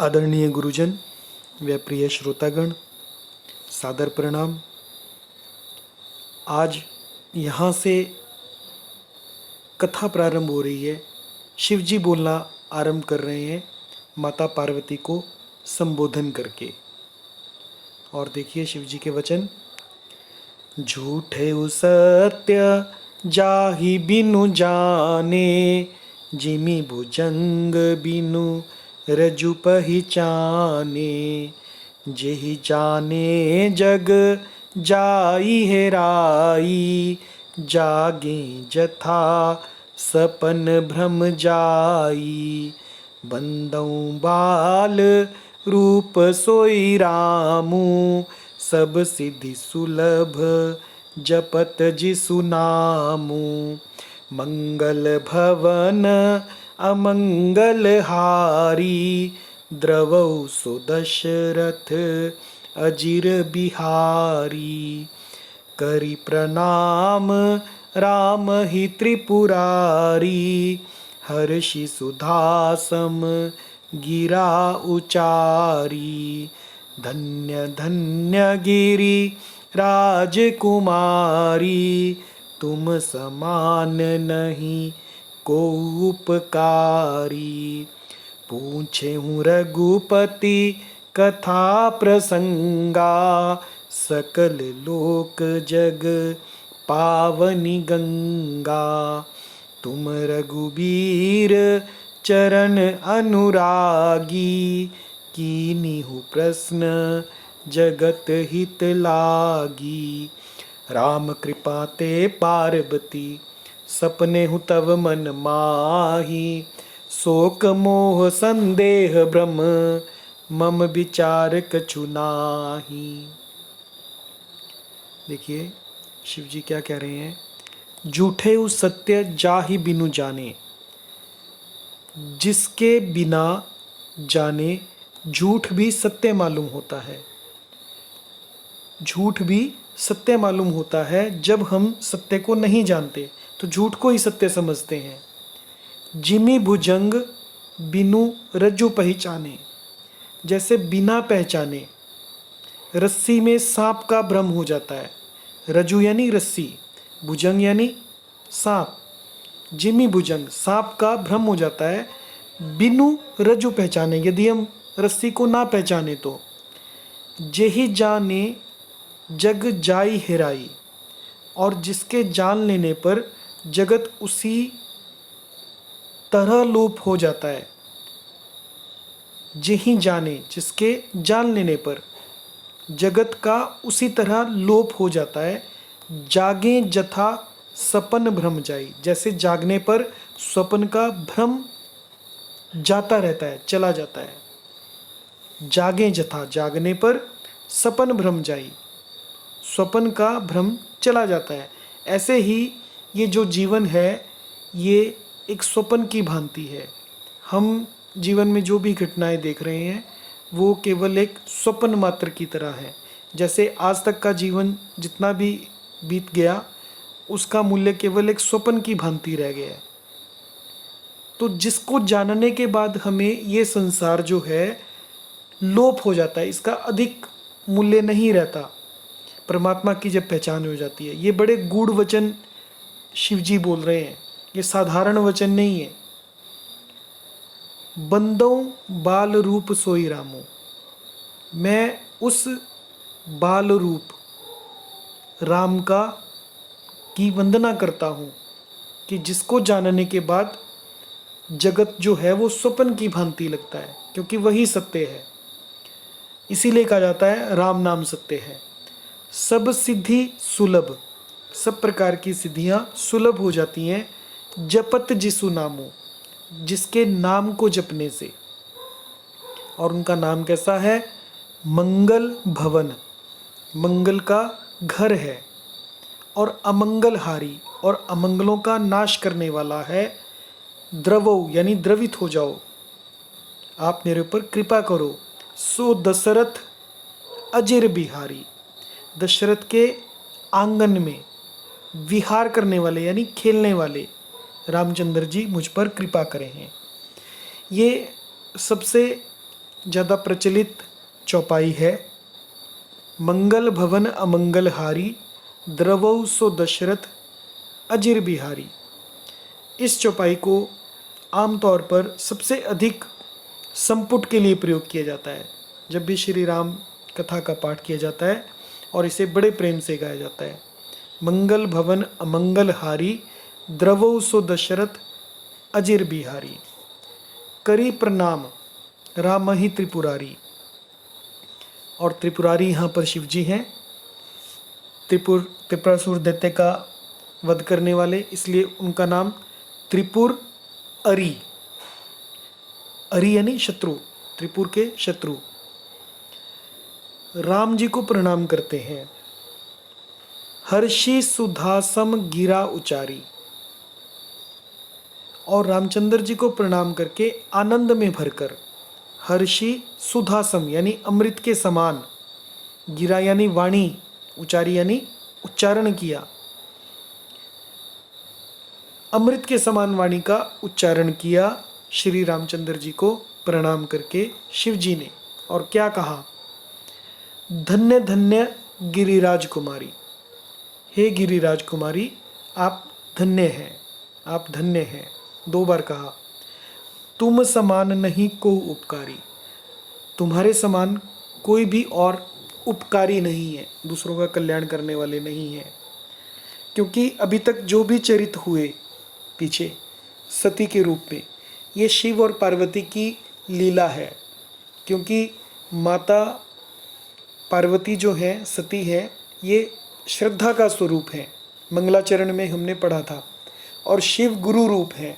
आदरणीय गुरुजन व प्रिय श्रोतागण, सादर प्रणाम। आज यहाँ से कथा प्रारंभ हो रही है। शिव जी बोलना आरंभ कर रहे हैं माता पार्वती को संबोधन करके। और देखिए शिव जी के वचन। झूठे सत्य जाहि बिनु जाने, जिमि भुजंग बिनु रजु पहिचाने। जेहि जाने जग जाई हेराई, जागे जथा सपन भ्रम जाई। बंदौ बाल रूप सोई रामू, सब सिद्धि सुलभ जपत जिसु नामू। मंगल भवन अमंगल हारी, द्रवौ सो दशरथ अजिर बिहारी। करि प्रणाम राम ही त्रिपुरारी, हर्षि सुधासम गिरा उचारी। धन्य धन्य गिरि राजकुमारी, तुम समान नहीं को उपकारी। पूछे हूँ रघुपति कथा प्रसंगा, सकल लोक जग पावनी गंगा। तुम रघुबीर चरण अनुरागी, कीन्हु प्रश्न जगत हित लागी। राम कृपा ते पार्वती, सपने हूँ तव मन माही। शोक मोह संदेह भ्रम, मम विचार कछु नाही। देखिए शिव जी क्या कह रहे हैं। झूठे उस सत्य जाहि बिनु जाने, जिसके बिना जाने झूठ भी सत्य मालूम होता है। झूठ भी सत्य मालूम होता है। जब हम सत्य को नहीं जानते तो झूठ को ही सत्य समझते हैं। जिमि भुजंग बिनु रज्जु पहचाने, जैसे बिना पहचाने रस्सी में सांप का भ्रम हो जाता है। रज्जु यानी रस्सी, भुजंग यानी सांप। जिमि भुजंग सांप का भ्रम हो जाता है बिनु रज्जु पहचाने, यदि हम रस्सी को ना पहचाने तो। जेहि जाने जग जाई हेराई, और जिसके जान लेने पर जगत उसी तरह लोप हो जाता है। जेहि जाने, जिसके जान लेने पर जगत का उसी तरह लोप हो जाता है। जागे जथा सपन भ्रम जाई, जैसे जागने पर स्वप्न का भ्रम जाता रहता है, चला जाता है। जागे जथा, जागने पर सपन भ्रम जाई, स्वप्न का भ्रम चला जाता है। ऐसे ही ये जो जीवन है ये एक स्वप्न की भांति है। हम जीवन में जो भी घटनाएं देख रहे हैं वो केवल एक स्वप्न मात्र की तरह है। जैसे आज तक का जीवन जितना भी बीत गया उसका मूल्य केवल एक स्वप्न की भांति रह गया है। तो जिसको जानने के बाद हमें ये संसार जो है लोप हो जाता है, इसका अधिक मूल्य नहीं रहता। परमात्मा की जब पहचान हो जाती है। ये बड़े गूढ़ वचन शिव जी बोल रहे हैं, ये साधारण वचन नहीं है। बंदौ बाल रूप सोई रामो, मैं उस बाल रूप राम का की वंदना करता हूँ कि जिसको जानने के बाद जगत जो है वो स्वप्न की भांति लगता है, क्योंकि वही सत्य है। इसीलिए कहा जाता है राम नाम सत्य है। सब सिद्धि सुलभ, सब प्रकार की सिद्धियां सुलभ हो जाती हैं जपत जिसु नामो, जिसके नाम को जपने से। और उनका नाम कैसा है? मंगल भवन, मंगल का घर है। और अमंगल हारी, और अमंगलों का नाश करने वाला है। द्रवो यानी द्रवित हो जाओ, आप मेरे ऊपर कृपा करो। सो दशरथ अजिर बिहारी, दशरथ के आंगन में विहार करने वाले यानी खेलने वाले रामचंद्र जी मुझ पर कृपा करें हैं। ये सबसे ज़्यादा प्रचलित चौपाई है। मंगल भवन अमंगल हारी, द्रवौ सो दशरथ अजिर बिहारी। इस चौपाई को आमतौर पर सबसे अधिक संपुट के लिए प्रयोग किया जाता है। जब भी श्री राम कथा का पाठ किया जाता है और इसे बड़े प्रेम से गाया जाता है। मंगल भवन अमंगल हारी, द्रवौ सो दशरथ अजिर बिहारी। करी प्रणाम राम ही त्रिपुरारी। और त्रिपुरारी यहाँ पर शिव जी हैं, त्रिपुरासुर दैत्य का वध करने वाले, इसलिए उनका नाम त्रिपुर अरी। अरी यानी शत्रु, त्रिपुर के शत्रु। राम जी को प्रणाम करते हैं। हर्षि सुधासम गिरा उचारी। और रामचंद्र जी को प्रणाम करके आनंद में भरकर, हर्षि सुधासम यानी अमृत के समान, गिरा यानी वाणी, उचारी यानी उच्चारण किया, अमृत के समान वाणी का उच्चारण किया श्री रामचंद्र जी को प्रणाम करके शिव जी ने। और क्या कहा? धन्य धन्य गिरिराज कुमारी। हे गिरिराज कुमारी, आप धन्य हैं, आप धन्य हैं। 2 बार कहा। तुम समान नहीं को उपकारी। तुम्हारे समान कोई भी और उपकारी नहीं है, दूसरों का कल्याण करने वाले नहीं हैं। क्योंकि अभी तक जो भी चरित हुए पीछे सती के रूप में, ये शिव और पार्वती की लीला है। क्योंकि माता पार्वती जो है, सती है, ये श्रद्धा का स्वरूप है, मंगलाचरण में हमने पढ़ा था। और शिव गुरु रूप है,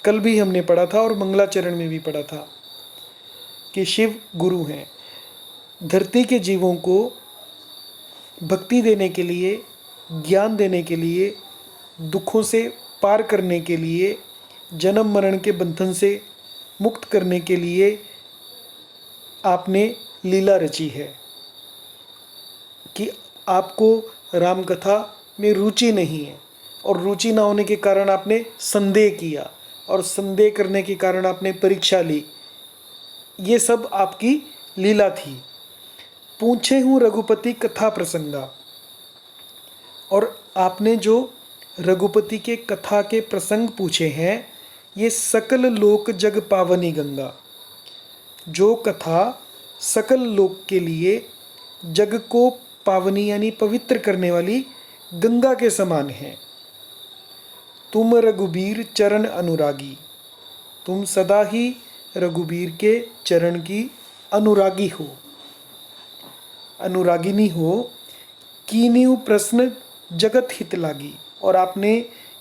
कल भी हमने पढ़ा था और मंगलाचरण में भी पढ़ा था कि शिव गुरु हैं। धरती के जीवों को भक्ति देने के लिए, ज्ञान देने के लिए, दुखों से पार करने के लिए, जन्म मरण के बंधन से मुक्त करने के लिए आपने लीला रची है। कि आपको राम कथा में रुचि नहीं है, और रुचि ना होने के कारण आपने संदेह किया, और संदेह करने के कारण आपने परीक्षा ली। ये सब आपकी लीला थी। पूछे हूँ रघुपति कथा प्रसंगा। और आपने जो रघुपति के कथा के प्रसंग पूछे हैं, ये सकल लोक जग पावनी गंगा। जो कथा सकल लोक के लिए जग को पावनी यानी पवित्र करने वाली गंगा के समान है। तुम रघुबीर चरण अनुरागी। तुम सदा ही रघुबीर के चरण की अनुरागी हो, अनुरागिनी हो। कीन्यु प्रश्न जगत हित लागी। और आपने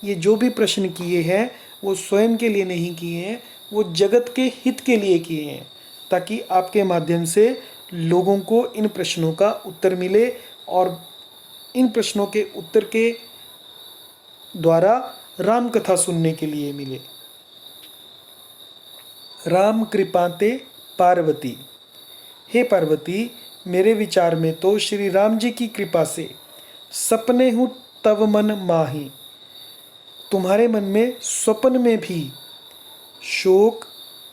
ये जो भी प्रश्न किए हैं वो स्वयं के लिए नहीं किए हैं, वो जगत के हित के लिए किए हैं, ताकि आपके माध्यम से लोगों को इन प्रश्नों का उत्तर मिले, और इन प्रश्नों के उत्तर के द्वारा राम कथा सुनने के लिए मिले। राम कृपाते पार्वती। हे पार्वती, मेरे विचार में तो श्री राम जी की कृपा से सपने हूँ तव मन माही। तुम्हारे मन में स्वप्न में भी शोक,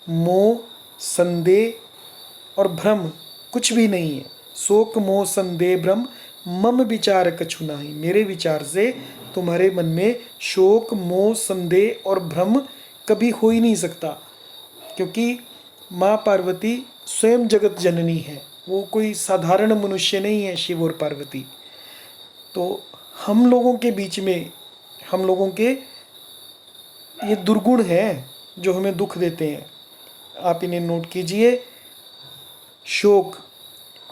मोह, संदेह और भ्रम कुछ भी नहीं है। शोक, मोह, संदेह, भ्रम मम विचार कछु नाही। मेरे विचार से तुम्हारे मन में शोक, मोह, संदेह और भ्रम कभी हो ही नहीं सकता। क्योंकि माँ पार्वती स्वयं जगत जननी है, वो कोई साधारण मनुष्य नहीं है शिव और पार्वती। तो हम लोगों के बीच में, हम लोगों के ये दुर्गुण हैं जो हमें दुख देते हैं। आप इन्हें नोट कीजिए। शोक,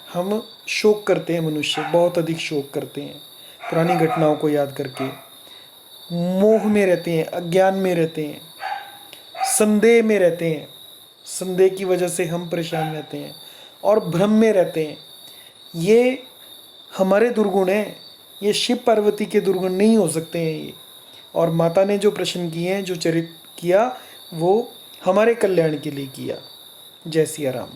हम शोक करते हैं, मनुष्य बहुत अधिक शोक करते हैं पुरानी घटनाओं को याद करके। मोह में रहते हैं, अज्ञान में रहते हैं, संदेह में रहते हैं, संदेह की वजह से हम परेशान रहते हैं, और भ्रम में रहते हैं। ये हमारे दुर्गुण हैं, ये शिव पार्वती के दुर्गुण नहीं हो सकते हैं ये। और माता ने जो प्रश्न किए हैं, जो चरित किया, वो हमारे कल्याण के लिए किया। जय सिया राम।